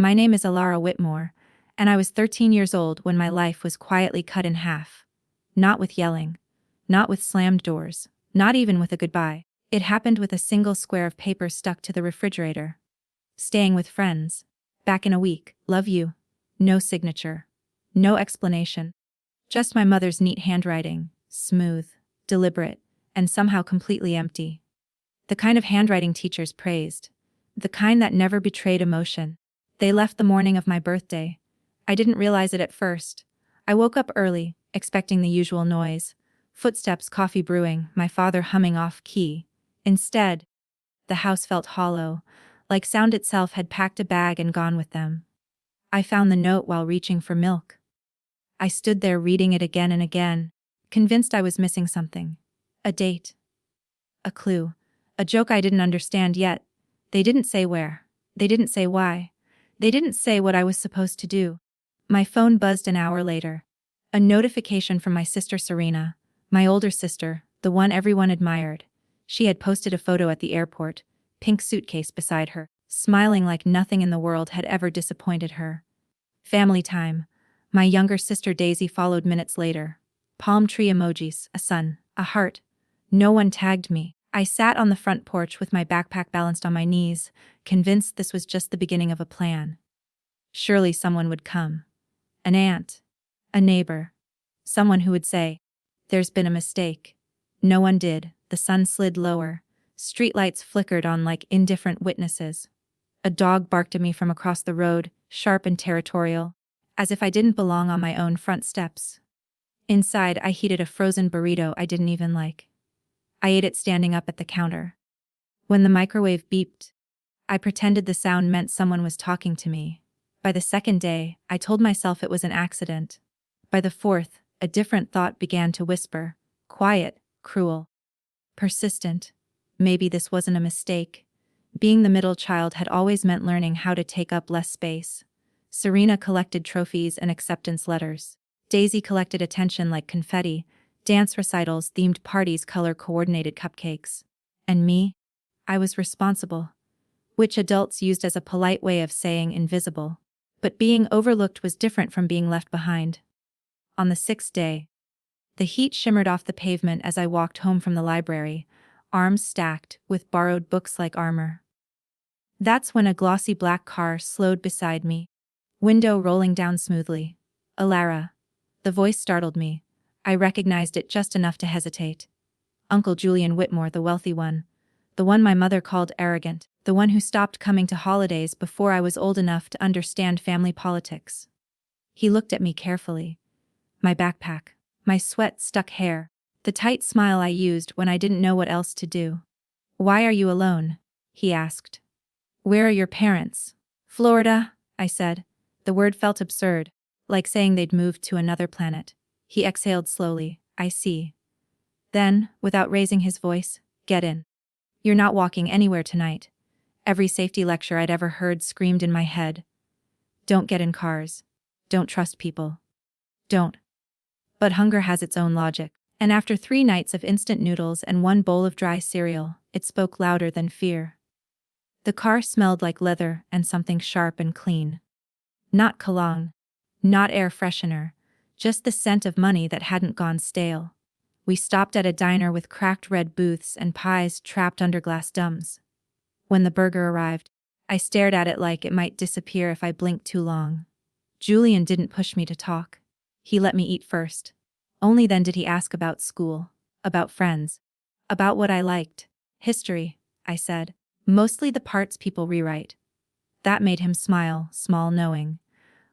My name is Alara Whitmore, and I was 13 years old when my life was quietly cut in half. Not with yelling. Not with slammed doors. Not even with a goodbye. It happened with a single square of paper stuck to the refrigerator. Staying with friends. Back in a week. Love you. No signature. No explanation. Just my mother's neat handwriting. Smooth. Deliberate. And somehow completely empty. The kind of handwriting teachers praised. The kind that never betrayed emotion. They left the morning of my birthday. I didn't realize it at first. I woke up early, expecting the usual noise. Footsteps, coffee brewing, my father humming off key. Instead, the house felt hollow, like sound itself had packed a bag and gone with them. I found the note while reaching for milk. I stood there reading it again and again, convinced I was missing something. A date. A clue. A joke I didn't understand yet. They didn't say where. They didn't say why. They didn't say what I was supposed to do. My phone buzzed an hour later. A notification from my sister Serena, my older sister, the one everyone admired. She had posted a photo at the airport, pink suitcase beside her, smiling like nothing in the world had ever disappointed her. Family time. My younger sister Daisy followed minutes later. Palm tree emojis, a sun, a heart. No one tagged me. I sat on the front porch with my backpack balanced on my knees, convinced this was just the beginning of a plan. Surely someone would come. An aunt. A neighbor. Someone who would say, "There's been a mistake." No one did. The sun slid lower. Streetlights flickered on like indifferent witnesses. A dog barked at me from across the road, sharp and territorial, as if I didn't belong on my own front steps. Inside, I heated a frozen burrito I didn't even like. I ate it standing up at the counter. When the microwave beeped, I pretended the sound meant someone was talking to me. By the second day, I told myself it was an accident. By the fourth, a different thought began to whisper. Quiet, cruel, persistent. Maybe this wasn't a mistake. Being the middle child had always meant learning how to take up less space. Serena collected trophies and acceptance letters. Daisy collected attention like confetti, dance recitals, themed parties, color-coordinated cupcakes. And me? I was responsible. Which adults used as a polite way of saying invisible. But being overlooked was different from being left behind. On the sixth day, the heat shimmered off the pavement as I walked home from the library, arms stacked with borrowed books like armor. That's when a glossy black car slowed beside me, window rolling down smoothly. Alara. The voice startled me. I recognized it just enough to hesitate. Uncle Julian Whitmore, the wealthy one. The one my mother called arrogant. The one who stopped coming to holidays before I was old enough to understand family politics. He looked at me carefully. My backpack. My sweat-stuck hair. The tight smile I used when I didn't know what else to do. "Why are you alone?" he asked. "Where are your parents?" "Florida," I said. The word felt absurd, like saying they'd moved to another planet. He exhaled slowly. "I see." Then, without raising his voice, "Get in. You're not walking anywhere tonight." Every safety lecture I'd ever heard screamed in my head. Don't get in cars. Don't trust people. Don't. But hunger has its own logic. And after 3 nights of instant noodles and 1 bowl of dry cereal, it spoke louder than fear. The car smelled like leather and something sharp and clean. Not cologne. Not air freshener. Just the scent of money that hadn't gone stale. We stopped at a diner with cracked red booths and pies trapped under glass domes. When the burger arrived, I stared at it like it might disappear if I blinked too long. Julian didn't push me to talk. He let me eat first. Only then did he ask about school, about friends, about what I liked. "History," I said. "Mostly the parts people rewrite." That made him smile, small knowing.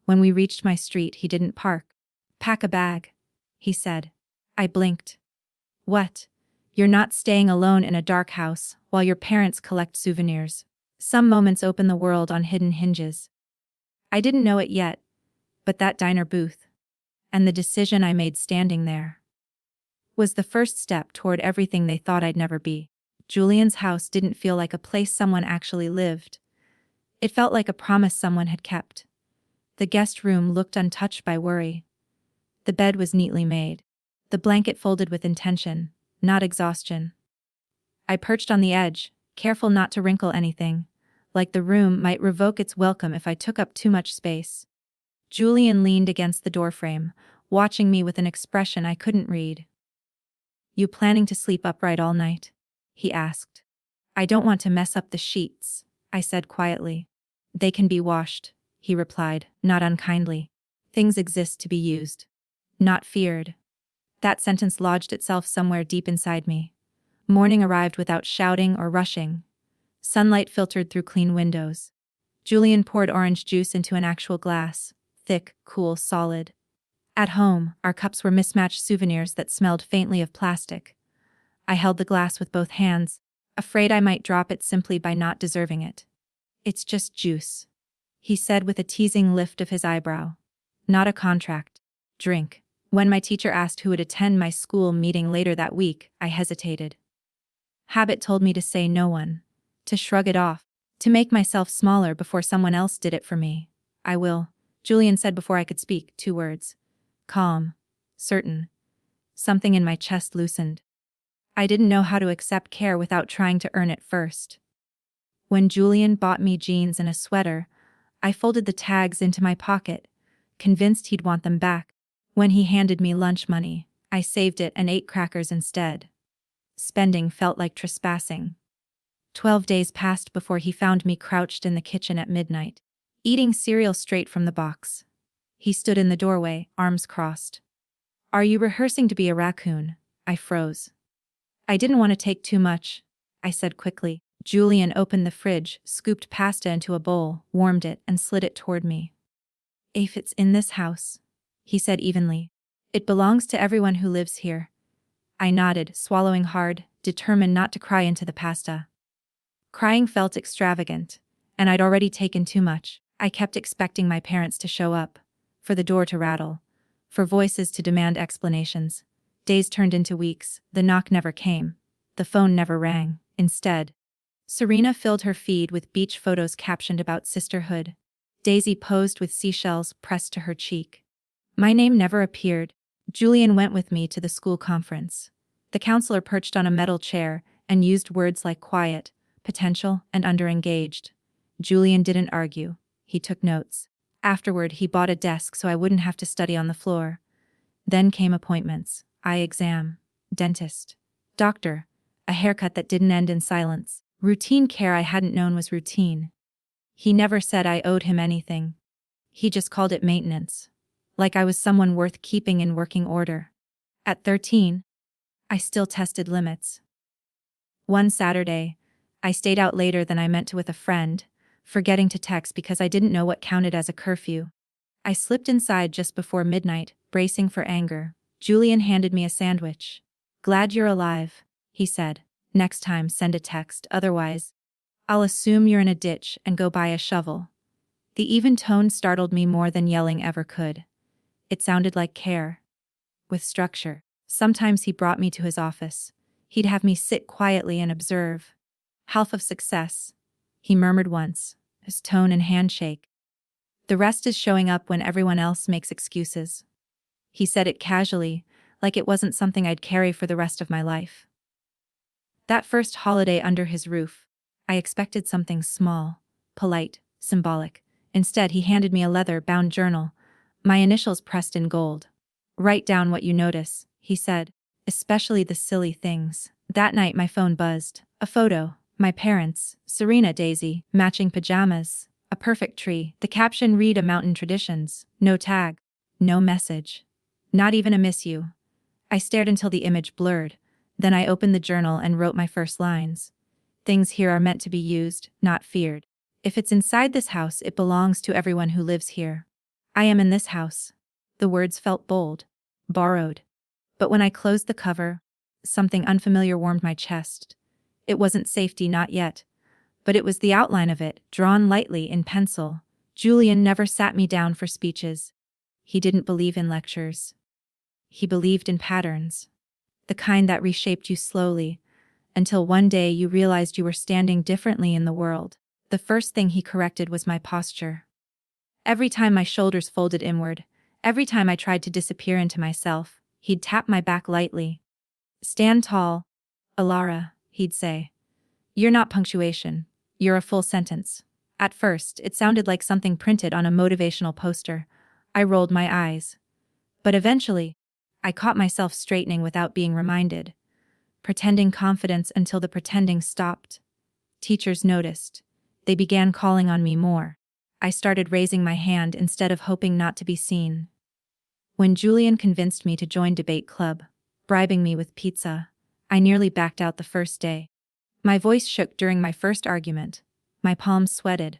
When we reached my street, he didn't park. "Pack a bag," he said. I blinked. "What? You're not staying alone in a dark house while your parents collect souvenirs. Some moments open the world on hidden hinges." I didn't know it yet, but that diner booth, and the decision I made standing there, was the first step toward everything they thought I'd never be. Julian's house didn't feel like a place someone actually lived. It felt like a promise someone had kept. The guest room looked untouched by worry. The bed was neatly made. The blanket folded with intention, not exhaustion. I perched on the edge, careful not to wrinkle anything, like the room might revoke its welcome if I took up too much space. Julian leaned against the doorframe, watching me with an expression I couldn't read. "You planning to sleep upright all night?" he asked. "I don't want to mess up the sheets," I said quietly. "They can be washed," he replied, not unkindly. "Things exist to be used, not feared." That sentence lodged itself somewhere deep inside me. Morning arrived without shouting or rushing. Sunlight filtered through clean windows. Julian poured orange juice into an actual glass, thick, cool, solid. At home, our cups were mismatched souvenirs that smelled faintly of plastic. I held the glass with both hands, afraid I might drop it simply by not deserving it. "It's just juice," he said with a teasing lift of his eyebrow. "Not a contract. Drink." When my teacher asked who would attend my school meeting later that week, I hesitated. Habit told me to say no one, to shrug it off, to make myself smaller before someone else did it for me. "I will," Julian said before I could speak, 2 words. Calm. Certain. Something in my chest loosened. I didn't know how to accept care without trying to earn it first. When Julian bought me jeans and a sweater, I folded the tags into my pocket, convinced he'd want them back. When he handed me lunch money, I saved it and ate crackers instead. Spending felt like trespassing. 12 days passed before he found me crouched in the kitchen at midnight, eating cereal straight from the box. He stood in the doorway, arms crossed. "Are you rehearsing to be a raccoon?" I froze. "I didn't want to take too much," I said quickly. Julian opened the fridge, scooped pasta into a bowl, warmed it, and slid it toward me. "If it's in this house," he said evenly. "It belongs to everyone who lives here." I nodded, swallowing hard, determined not to cry into the pasta. Crying felt extravagant, and I'd already taken too much. I kept expecting my parents to show up, for the door to rattle, for voices to demand explanations. Days turned into weeks, the knock never came, the phone never rang. Instead, Serena filled her feed with beach photos captioned about sisterhood. Daisy posed with seashells pressed to her cheek. My name never appeared. Julian went with me to the school conference. The counselor perched on a metal chair and used words like quiet, potential, and underengaged. Julian didn't argue. He took notes. Afterward, he bought a desk so I wouldn't have to study on the floor. Then came appointments, eye exam, dentist, doctor, a haircut that didn't end in silence, routine care I hadn't known was routine. He never said I owed him anything. He just called it maintenance, like I was someone worth keeping in working order. At 13, I still tested limits. One Saturday, I stayed out later than I meant to with a friend, forgetting to text because I didn't know what counted as a curfew. I slipped inside just before midnight, bracing for anger. Julian handed me a sandwich. "Glad you're alive," he said. "Next time, send a text, otherwise, I'll assume you're in a ditch and go buy a shovel." The even tone startled me more than yelling ever could. It sounded like care, with structure. Sometimes he brought me to his office. He'd have me sit quietly and observe. "Half of success," he murmured once, his tone and handshake. "The rest is showing up when everyone else makes excuses." He said it casually, like it wasn't something I'd carry for the rest of my life. That first holiday under his roof, I expected something small, polite, symbolic. Instead, he handed me a leather-bound journal, my initials pressed in gold. "Write down what you notice," he said, "especially the silly things." That night my phone buzzed. A photo. My parents, Serena, Daisy, matching pajamas, a perfect tree. The caption read, "A Mountain Traditions." No tag. No message. Not even a "miss you." I stared until the image blurred. Then I opened the journal and wrote my first lines. "Things here are meant to be used, not feared. If it's inside this house, it belongs to everyone who lives here. I am in this house." The words felt bold, borrowed. But when I closed the cover, something unfamiliar warmed my chest. It wasn't safety, not yet. But it was the outline of it, drawn lightly in pencil. Julian never sat me down for speeches. He didn't believe in lectures. He believed in patterns. The kind that reshaped you slowly, until one day you realized you were standing differently in the world. The first thing he corrected was my posture. Every time my shoulders folded inward, every time I tried to disappear into myself, he'd tap my back lightly. "Stand tall, Alara," he'd say. "You're not punctuation. You're a full sentence." At first, it sounded like something printed on a motivational poster. I rolled my eyes. But eventually, I caught myself straightening without being reminded, pretending confidence until the pretending stopped. Teachers noticed. They began calling on me more. I started raising my hand instead of hoping not to be seen. When Julian convinced me to join debate club, bribing me with pizza, I nearly backed out the first day. My voice shook during my first argument. My palms sweated.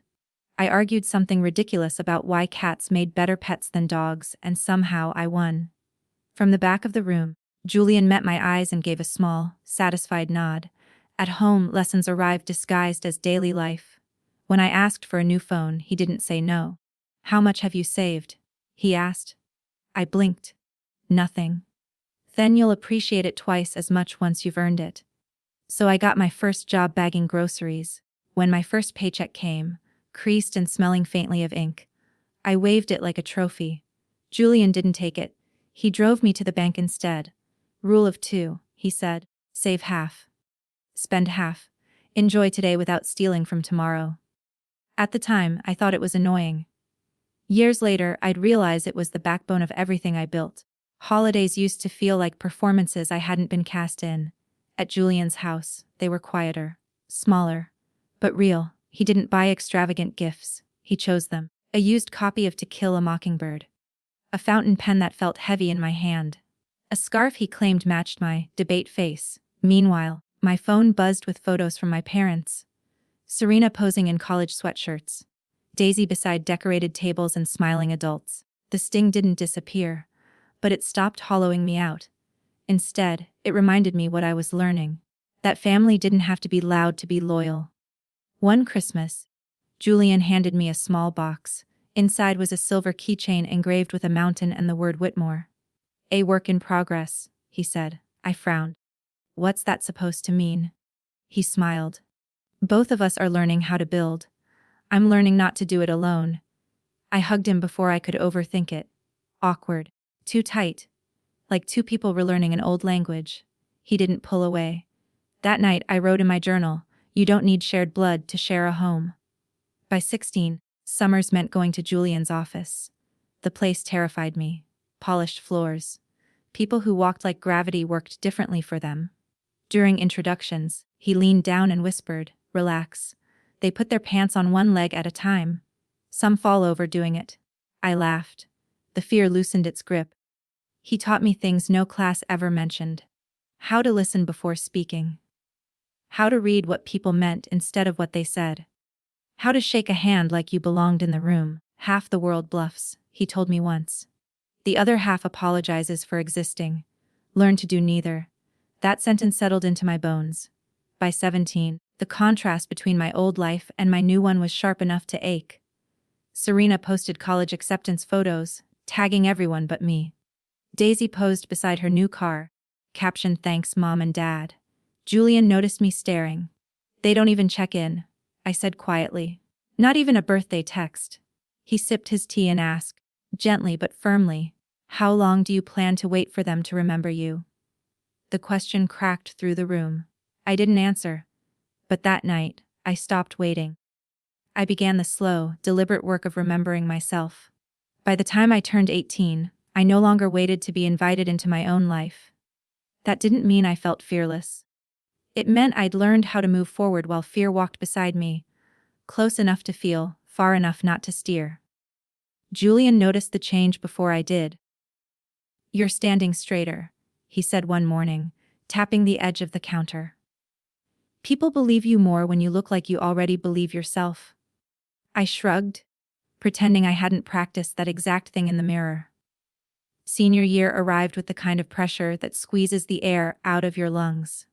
I argued something ridiculous about why cats made better pets than dogs, and somehow I won. From the back of the room, Julian met my eyes and gave a small, satisfied nod. At home, lessons arrived disguised as daily life. When I asked for a new phone, he didn't say no. "How much have you saved?" he asked. I blinked. "Nothing." "Then you'll appreciate it twice as much once you've earned it." So I got my first job bagging groceries. When my first paycheck came, creased and smelling faintly of ink, I waved it like a trophy. Julian didn't take it. He drove me to the bank instead. "Rule of 2, he said. "Save half. Spend half. Enjoy today without stealing from tomorrow." At the time, I thought it was annoying. Years later, I'd realize it was the backbone of everything I built. Holidays used to feel like performances I hadn't been cast in. At Julian's house, they were quieter, smaller, but real. He didn't buy extravagant gifts. He chose them. A used copy of To Kill a Mockingbird. A fountain pen that felt heavy in my hand. A scarf he claimed matched my debate face. Meanwhile, my phone buzzed with photos from my parents. Serena posing in college sweatshirts. Daisy beside decorated tables and smiling adults. The sting didn't disappear, but it stopped hollowing me out. Instead, it reminded me what I was learning. That family didn't have to be loud to be loyal. One Christmas, Julian handed me a small box. Inside was a silver keychain engraved with a mountain and the word Whitmore. "A work in progress," he said. I frowned. "What's that supposed to mean?" He smiled. "Both of us are learning how to build. I'm learning not to do it alone." I hugged him before I could overthink it. Awkward. Too tight. Like two people relearning an old language. He didn't pull away. That night I wrote in my journal, "You don't need shared blood to share a home." By 16, summers meant going to Julian's office. The place terrified me. Polished floors. People who walked like gravity worked differently for them. During introductions, he leaned down and whispered, "Relax. They put their pants on one leg at a time. Some fall over doing it." I laughed. The fear loosened its grip. He taught me things no class ever mentioned. How to listen before speaking. How to read what people meant instead of what they said. How to shake a hand like you belonged in the room. "Half the world bluffs," he told me once. "The other half apologizes for existing. Learn to do neither." That sentence settled into my bones. By 17, the contrast between my old life and my new one was sharp enough to ache. Serena posted college acceptance photos, tagging everyone but me. Daisy posed beside her new car. Caption, "Thanks Mom and Dad." Julian noticed me staring. "They don't even check in," I said quietly. "Not even a birthday text." He sipped his tea and asked, gently but firmly, "How long do you plan to wait for them to remember you?" The question cracked through the room. I didn't answer. But that night, I stopped waiting. I began the slow, deliberate work of remembering myself. By the time I turned 18, I no longer waited to be invited into my own life. That didn't mean I felt fearless. It meant I'd learned how to move forward while fear walked beside me, close enough to feel, far enough not to steer. Julian noticed the change before I did. "You're standing straighter," he said one morning, tapping the edge of the counter. "People believe you more when you look like you already believe yourself." I shrugged, pretending I hadn't practiced that exact thing in the mirror. Senior year arrived with the kind of pressure that squeezes the air out of your lungs.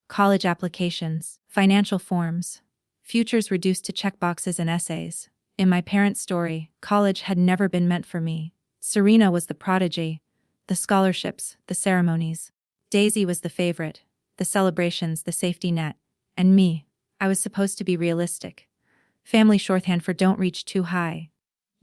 College applications, financial forms, futures reduced to checkboxes and essays. In my parents' story, college had never been meant for me. Serena was the prodigy, the scholarships, the ceremonies. Daisy was the favorite, the celebrations, the safety net. And me, I was supposed to be realistic. Family shorthand for don't reach too high.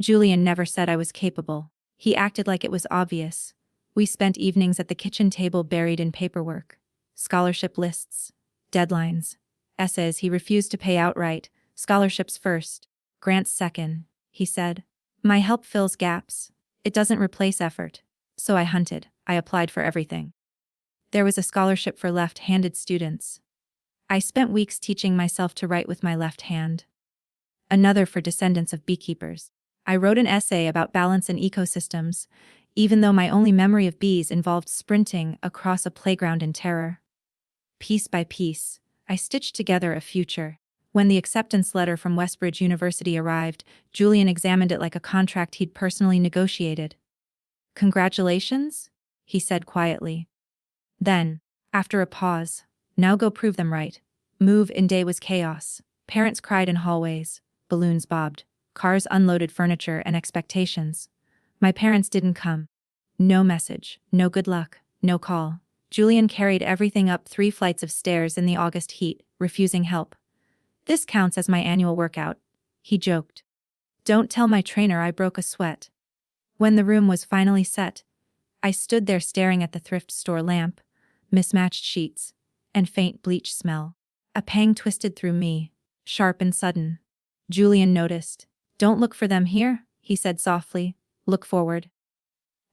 Julian never said I was capable. He acted like it was obvious. We spent evenings at the kitchen table buried in paperwork. Scholarship lists. Deadlines. Essays he refused to pay outright, Scholarships first, grants second, he said. My help fills gaps. It doesn't replace effort. So I hunted. I applied for everything. There was a scholarship for left-handed students. I spent weeks teaching myself to write with my left hand. Another for descendants of beekeepers. I wrote an essay about balance in ecosystems, even though my only memory of bees involved sprinting across a playground in terror. Piece by piece, I stitched together a future. When the acceptance letter from Westbridge University arrived, Julian examined it like a contract he'd personally negotiated. "Congratulations?" he said quietly. Then, after a pause, "Now go prove them right." Move-in day was chaos. Parents cried in hallways, balloons bobbed, cars unloaded furniture and expectations. My parents didn't come. No message, no good luck, no call. Julian carried everything up 3 flights of stairs in the August heat, refusing help. "This counts as my annual workout," he joked. "Don't tell my trainer I broke a sweat." When the room was finally set, I stood there staring at the thrift store lamp, mismatched sheets, and faint bleach smell. A pang twisted through me, sharp and sudden. Julian noticed. "Don't look for them here," he said softly. "Look forward.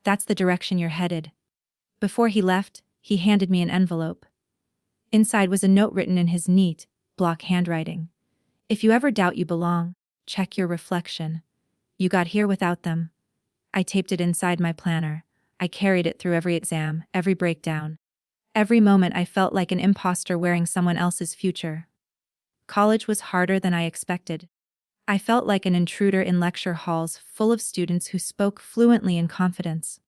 That's the direction you're headed." Before he left, he handed me an envelope. Inside was a note written in his neat, block handwriting. "If you ever doubt you belong, check your reflection. You got here without them." I taped it inside my planner. I carried it through every exam, every breakdown. Every moment I felt like an imposter wearing someone else's future. College was harder than I expected. I felt like an intruder in lecture halls full of students who spoke fluently in confidence.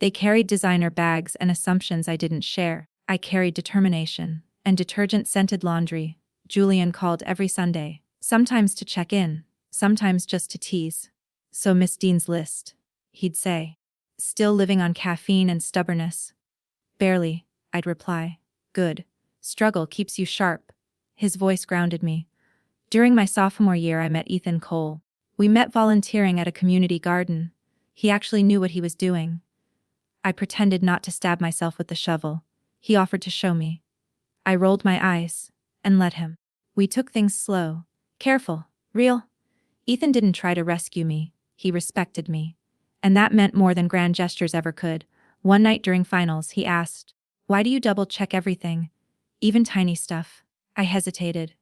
They carried designer bags and assumptions I didn't share. I carried determination and detergent-scented laundry. Julian called every Sunday, sometimes to check in, sometimes just to tease. "So Miss Dean's list," he'd say. "Still living on caffeine and stubbornness?" "Barely," I'd reply. "Good. Struggle keeps you sharp." His voice grounded me. During my sophomore year, I met Ethan Cole. We met volunteering at a community garden. He actually knew what he was doing. I pretended not to stab myself with the shovel. He offered to show me. I rolled my eyes and let him. We took things slow, careful, real. Ethan didn't try to rescue me. He respected me. And that meant more than grand gestures ever could. One night during finals, he asked, "Why do you double-check everything? Even tiny stuff?" I hesitated.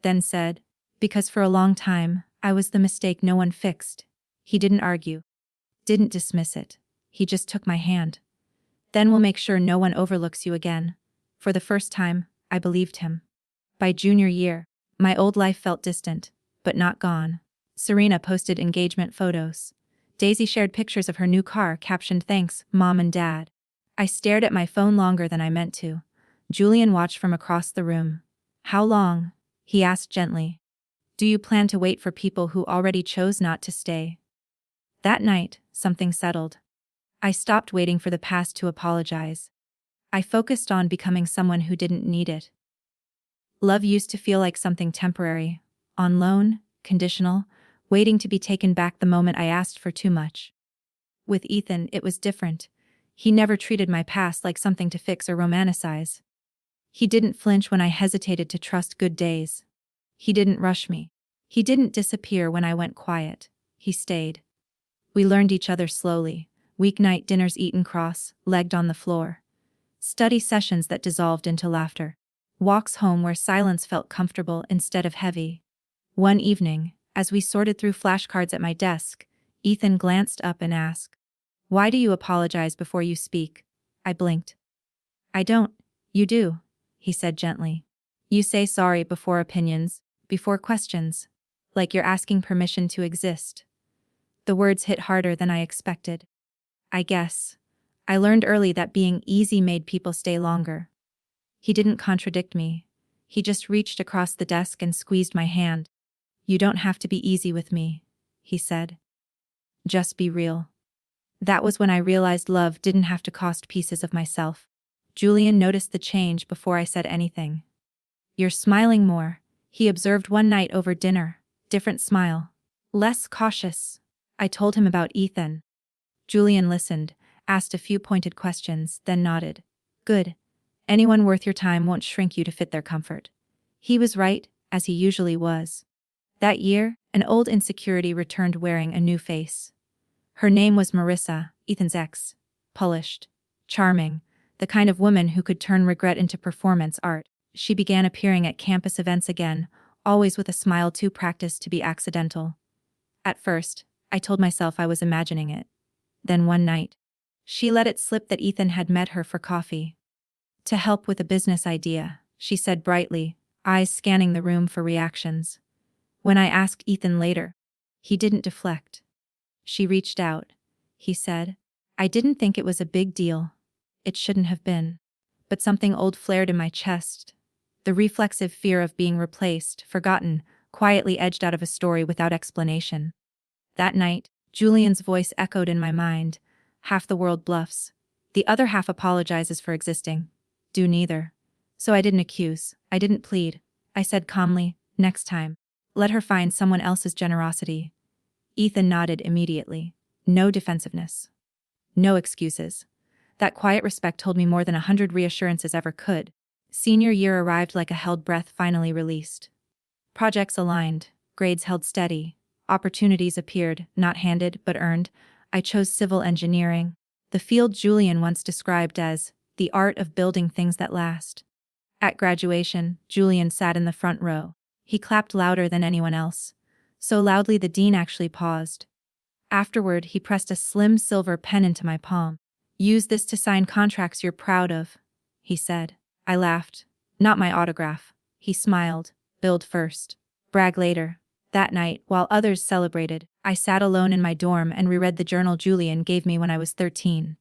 Then said, "Because for a long time, I was the mistake no one fixed." He didn't argue. Didn't dismiss it. He just took my hand. "Then we'll make sure no one overlooks you again." For the first time, I believed him. By junior year, my old life felt distant, but not gone. Serena posted engagement photos. Daisy shared pictures of her new car captioned, "Thanks, Mom and Dad." I stared at my phone longer than I meant to. Julian watched from across the room. "How long?" he asked gently. "Do you plan to wait for people who already chose not to stay?" That night, something settled. I stopped waiting for the past to apologize. I focused on becoming someone who didn't need it. Love used to feel like something temporary, on loan, conditional, waiting to be taken back the moment I asked for too much. With Ethan, it was different. He never treated my past like something to fix or romanticize. He didn't flinch when I hesitated to trust good days. He didn't rush me. He didn't disappear when I went quiet. He stayed. We learned each other slowly. Weeknight dinners eaten cross-legged on the floor. Study sessions that dissolved into laughter. Walks home where silence felt comfortable instead of heavy. One evening, as we sorted through flashcards at my desk, Ethan glanced up and asked, "Why do you apologize before you speak?" I blinked. "I don't. You do," he said gently. "You say sorry before opinions, before questions. Like you're asking permission to exist." The words hit harder than I expected. I guess. I learned early that being easy made people stay longer. He didn't contradict me. He just reached across the desk and squeezed my hand. "You don't have to be easy with me," he said. "Just be real." That was when I realized love didn't have to cost pieces of myself. Julian noticed the change before I said anything. "You're smiling more," he observed one night over dinner. Different smile. Less cautious. I told him about Ethan. Julian listened, asked a few pointed questions, then nodded. "Good. Anyone worth your time won't shrink you to fit their comfort." He was right, as he usually was. That year, an old insecurity returned wearing a new face. Her name was Marissa, Ethan's ex. Polished, charming, the kind of woman who could turn regret into performance art. She began appearing at campus events again, always with a smile too practiced to be accidental. At first, I told myself I was imagining it. Then one night, she let it slip that Ethan had met her for coffee. To help with a business idea, she said brightly, eyes scanning the room for reactions. When I asked Ethan later, he didn't deflect. She reached out. He said, I didn't think it was a big deal. It shouldn't have been. But something old flared in my chest. The reflexive fear of being replaced, forgotten, quietly edged out of a story without explanation. That night, Julian's voice echoed in my mind. Half the world bluffs. The other half apologizes for existing. Do neither. So I didn't accuse. I didn't plead. I said calmly, next time. Let her find someone else's generosity. Ethan nodded immediately. No defensiveness. No excuses. That quiet respect told me more than 100 reassurances ever could. Senior year arrived like a held breath finally released. Projects aligned, grades held steady, opportunities appeared, not handed but earned. I chose civil engineering, the field Julian once described as the art of building things that last. At graduation, Julian sat in the front row. He clapped louder than anyone else. So loudly the dean actually paused. Afterward, he pressed a slim silver pen into my palm. Use this to sign contracts you're proud of, he said. I laughed. Not my autograph. He smiled. Build first. Brag later. That night, while others celebrated, I sat alone in my dorm and reread the journal Julian gave me when I was 13.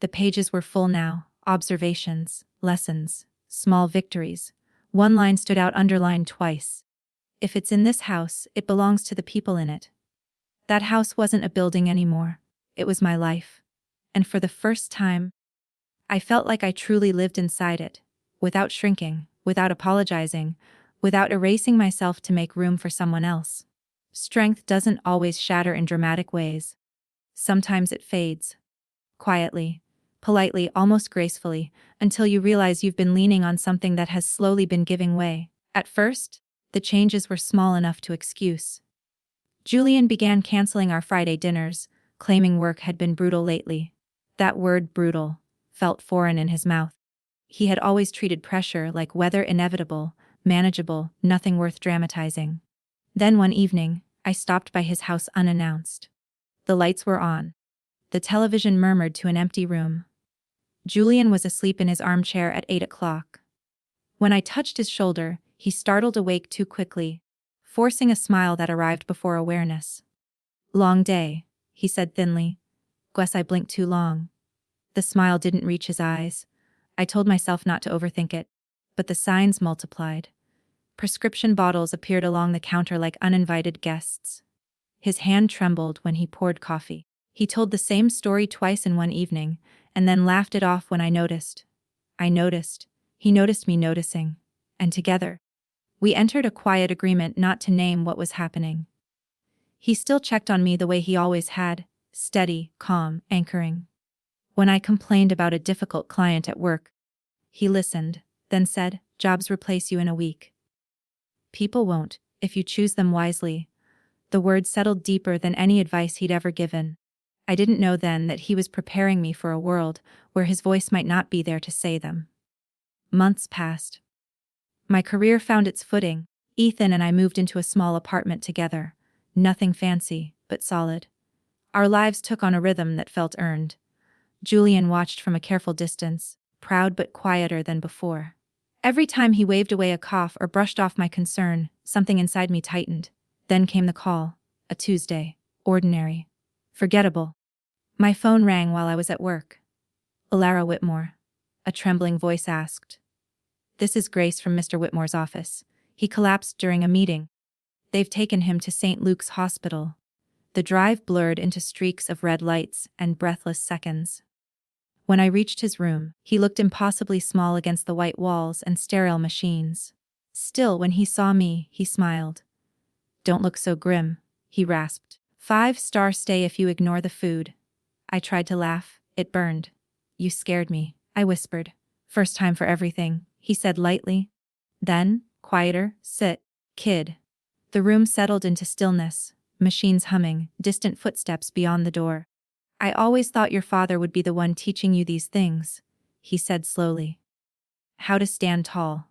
The pages were full now. Observations, lessons, small victories. One line stood out underlined twice. If it's in this house, it belongs to the people in it. That house wasn't a building anymore. It was my life. And for the first time, I felt like I truly lived inside it, without shrinking, without apologizing, without erasing myself to make room for someone else. Strength doesn't always shatter in dramatic ways. Sometimes it fades. Quietly, politely, almost gracefully, until you realize you've been leaning on something that has slowly been giving way. At first, the changes were small enough to excuse. Julian began canceling our Friday dinners, claiming work had been brutal lately. That word, brutal, felt foreign in his mouth. He had always treated pressure like weather inevitable, manageable, nothing worth dramatizing. Then one evening, I stopped by his house unannounced. The lights were on. The television murmured to an empty room. Julian was asleep in his armchair at 8 o'clock. When I touched his shoulder, he startled awake too quickly, forcing a smile that arrived before awareness. Long day, he said thinly. Guess I blinked too long. The smile didn't reach his eyes. I told myself not to overthink it, but the signs multiplied. Prescription bottles appeared along the counter like uninvited guests. His hand trembled when he poured coffee. He told the same story twice in one evening, and then laughed it off when I noticed. I noticed. He noticed me noticing. And together, we entered a quiet agreement not to name what was happening. He still checked on me the way he always had, steady, calm, anchoring. When I complained about a difficult client at work, he listened, then said, "Jobs replace you in a week. People won't, if you choose them wisely." The words settled deeper than any advice he'd ever given. I didn't know then that he was preparing me for a world where his voice might not be there to say them. Months passed. My career found its footing. Ethan and I moved into a small apartment together. Nothing fancy, but solid. Our lives took on a rhythm that felt earned. Julian watched from a careful distance, proud but quieter than before. Every time he waved away a cough or brushed off my concern, something inside me tightened. Then came the call. A Tuesday. Ordinary. Forgettable. My phone rang while I was at work. "Alara Whitmore," a trembling voice asked. "This is Grace from Mr. Whitmore's office. He collapsed during a meeting. They've taken him to St. Luke's Hospital." The drive blurred into streaks of red lights and breathless seconds. When I reached his room, he looked impossibly small against the white walls and sterile machines. Still, when he saw me, he smiled. "Don't look so grim," he rasped. "5-star stay if you ignore the food." I tried to laugh. It burned. "You scared me," I whispered. "First time for everything," he said lightly. Then, quieter, "Sit." Kid. The room settled into stillness, machines humming, distant footsteps beyond the door. I always thought your father would be the one teaching you these things, he said slowly. How to stand tall.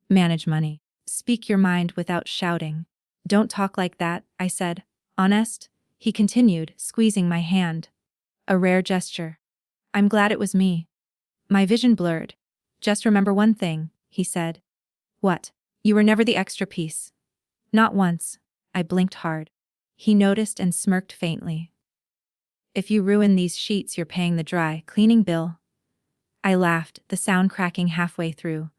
Manage money. Speak your mind without shouting. Don't talk like that, I said. Honest? He continued, squeezing my hand. A rare gesture. I'm glad it was me. My vision blurred. Just remember one thing, he said. What? You were never the extra piece. Not once. I blinked hard. He noticed and smirked faintly. If you ruin these sheets, you're paying the dry cleaning bill. I laughed, the sound cracking halfway through.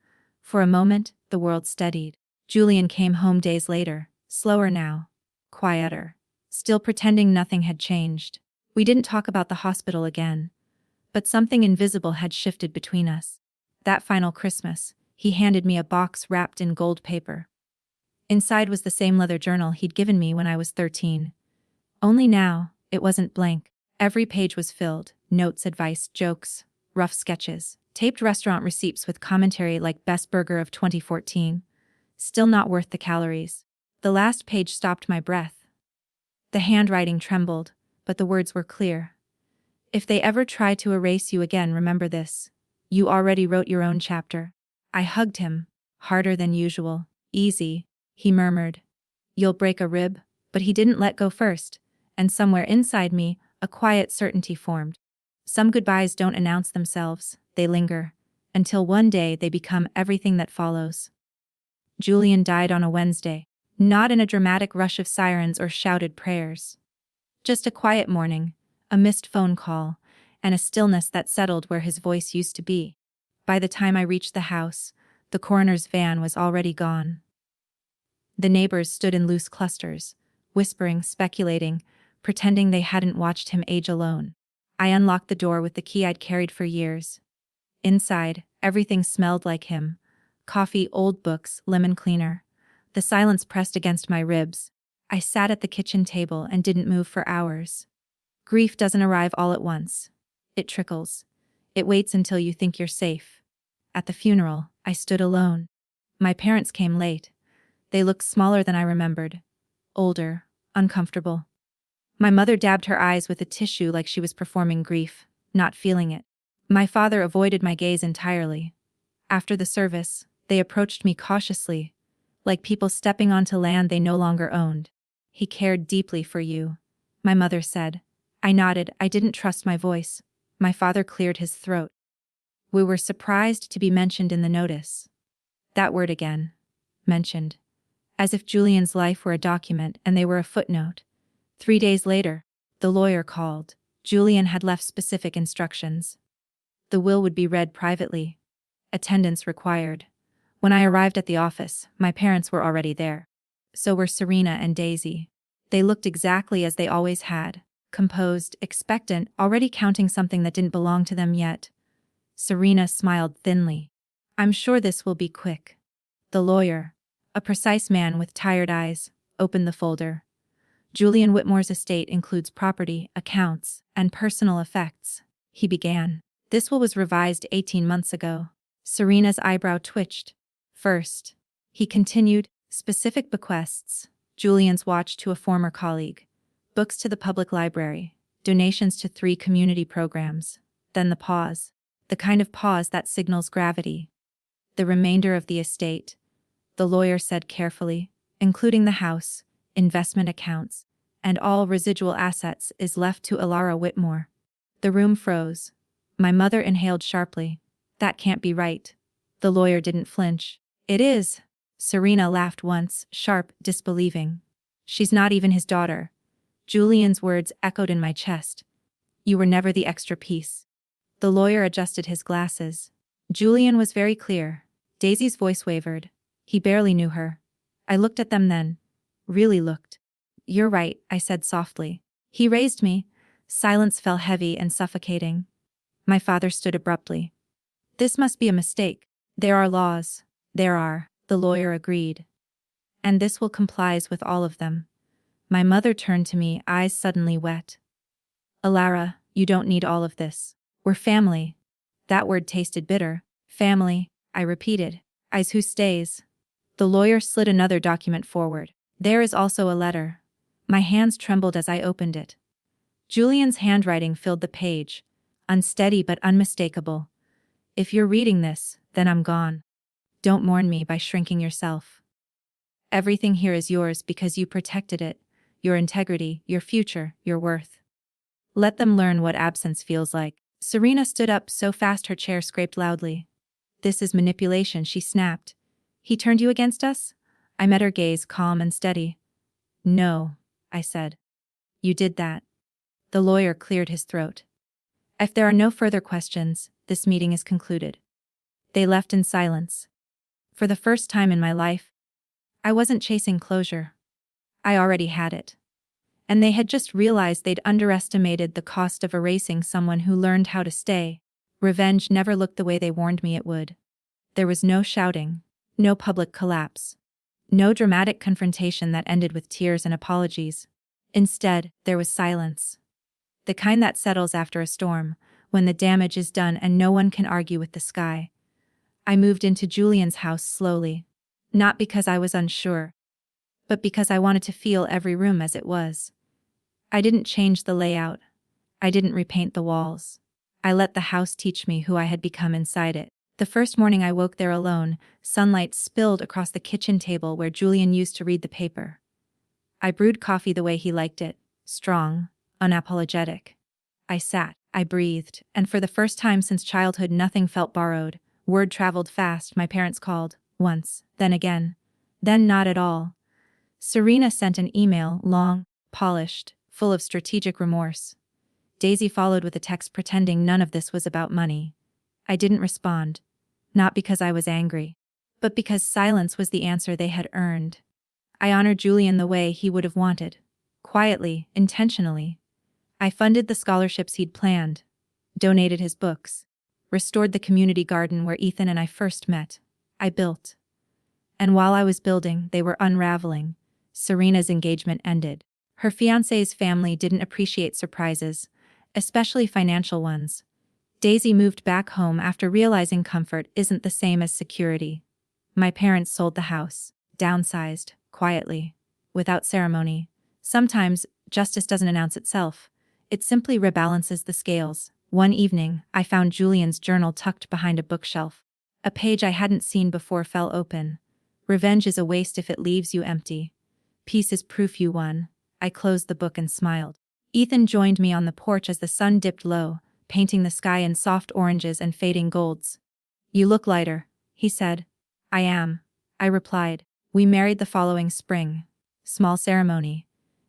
For a moment, the world steadied. Julian came home days later, slower now, quieter, still pretending nothing had changed. We didn't talk about the hospital again, but something invisible had shifted between us. That final Christmas, he handed me a box wrapped in gold paper. Inside was the same leather journal he'd given me when I was 13. Only now, it wasn't blank. Every page was filled, notes, advice, jokes, rough sketches, taped restaurant receipts with commentary like best burger of 2014. Still not worth the calories. The last page stopped my breath. The handwriting trembled, but the words were clear. If they ever try to erase you again, remember this. You already wrote your own chapter. I hugged him, harder than usual. Easy, he murmured. You'll break a rib, but he didn't let go first, and somewhere inside me, a quiet certainty formed. Some goodbyes don't announce themselves, they linger, until one day they become everything that follows. Julian died on a Wednesday, not in a dramatic rush of sirens or shouted prayers. Just a quiet morning, a missed phone call, and a stillness that settled where his voice used to be. By the time I reached the house, the coroner's van was already gone. The neighbors stood in loose clusters, whispering, speculating, pretending they hadn't watched him age alone. I unlocked the door with the key I'd carried for years. Inside, everything smelled like him. Coffee, old books, lemon cleaner. The silence pressed against my ribs. I sat at the kitchen table and didn't move for hours. Grief doesn't arrive all at once. It trickles. It waits until you think you're safe. At the funeral, I stood alone. My parents came late. They looked smaller than I remembered. Older, uncomfortable. My mother dabbed her eyes with a tissue like she was performing grief, not feeling it. My father avoided my gaze entirely. After the service, they approached me cautiously, like people stepping onto land they no longer owned. He cared deeply for you, my mother said. I nodded. I didn't trust my voice. My father cleared his throat. We were surprised to be mentioned in the notice. That word again. Mentioned. As if Julian's life were a document and they were a footnote. 3 days later, the lawyer called. Julian had left specific instructions. The will would be read privately. Attendance required. When I arrived at the office, my parents were already there. So were Serena and Daisy. They looked exactly as they always had. Composed, expectant, already counting something that didn't belong to them yet. Serena smiled thinly. I'm sure this will be quick. The lawyer, a precise man with tired eyes, opened the folder. Julian Whitmore's estate includes property, accounts, and personal effects, he began. This will was revised 18 months ago. Serena's eyebrow twitched. First, he continued, specific bequests, Julian's watch to a former colleague, books to the public library, donations to 3 community programs. Then the pause. The kind of pause that signals gravity. The remainder of the estate, the lawyer said carefully, including the house, investment accounts, and all residual assets, is left to Ilara Whitmore. The room froze. My mother inhaled sharply. That can't be right. The lawyer didn't flinch. It is. Serena laughed once, sharp, disbelieving. She's not even his daughter. Julian's words echoed in my chest. You were never the extra piece. The lawyer adjusted his glasses. Julian was very clear. Daisy's voice wavered. He barely knew her. I looked at them then. Really looked. You're right, I said softly. He raised me. Silence fell heavy and suffocating. My father stood abruptly. This must be a mistake. There are laws. There are, the lawyer agreed. And this will complies with all of them. My mother turned to me, eyes suddenly wet. Ilara, you don't need all of this. We're family. That word tasted bitter. Family, I repeated. Eyes who stays. The lawyer slid another document forward. There is also a letter. My hands trembled as I opened it. Julian's handwriting filled the page, unsteady but unmistakable. If you're reading this, then I'm gone. Don't mourn me by shrinking yourself. Everything here is yours because you protected it, your integrity, your future, your worth. Let them learn what absence feels like. Serena stood up so fast her chair scraped loudly. This is manipulation, she snapped. He turned you against us? I met her gaze, calm and steady. No, I said. You did that. The lawyer cleared his throat. If there are no further questions, this meeting is concluded. They left in silence. For the first time in my life, I wasn't chasing closure. I already had it. And they had just realized they'd underestimated the cost of erasing someone who learned how to stay. Revenge never looked the way they warned me it would. There was no shouting, no public collapse, no dramatic confrontation that ended with tears and apologies. Instead, there was silence. The kind that settles after a storm, when the damage is done and no one can argue with the sky. I moved into Julian's house slowly. Not because I was unsure, but because I wanted to feel every room as it was. I didn't change the layout. I didn't repaint the walls. I let the house teach me who I had become inside it. The first morning I woke there alone, sunlight spilled across the kitchen table where Julian used to read the paper. I brewed coffee the way he liked it, strong, unapologetic. I sat, I breathed, and for the first time since childhood nothing felt borrowed. Word traveled fast, my parents called. Once, then again. Then not at all. Serena sent an email, long, polished, full of strategic remorse. Daisy followed with a text pretending none of this was about money. I didn't respond. Not because I was angry, but because silence was the answer they had earned. I honored Julian the way he would have wanted. Quietly, intentionally. I funded the scholarships he'd planned. Donated his books. Restored the community garden where Ethan and I first met. I built. And while I was building, they were unraveling. Serena's engagement ended. Her fiancé's family didn't appreciate surprises, especially financial ones. Daisy moved back home after realizing comfort isn't the same as security. My parents sold the house, downsized, quietly, without ceremony. Sometimes, justice doesn't announce itself. It simply rebalances the scales. One evening, I found Julian's journal tucked behind a bookshelf. A page I hadn't seen before fell open. Revenge is a waste if it leaves you empty. Peace is proof you won. I closed the book and smiled. Ethan joined me on the porch as the sun dipped low, painting the sky in soft oranges and fading golds. You look lighter, he said. I am, I replied. We married the following spring. Small ceremony.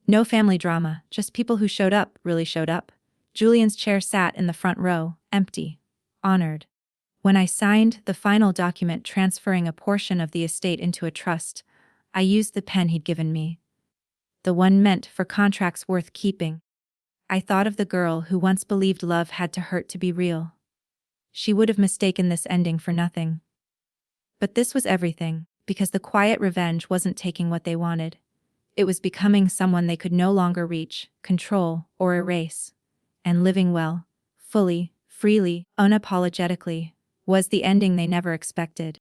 No family drama, just people who showed up, really showed up. Julian's chair sat in the front row, empty. Honored. When I signed the final document transferring a portion of the estate into a trust, I used the pen he'd given me. The one meant for contracts worth keeping. I thought of the girl who once believed love had to hurt to be real. She would have mistaken this ending for nothing. But this was everything, because the quiet revenge wasn't taking what they wanted. It was becoming someone they could no longer reach, control, or erase. And living well, fully, freely, unapologetically, was the ending they never expected.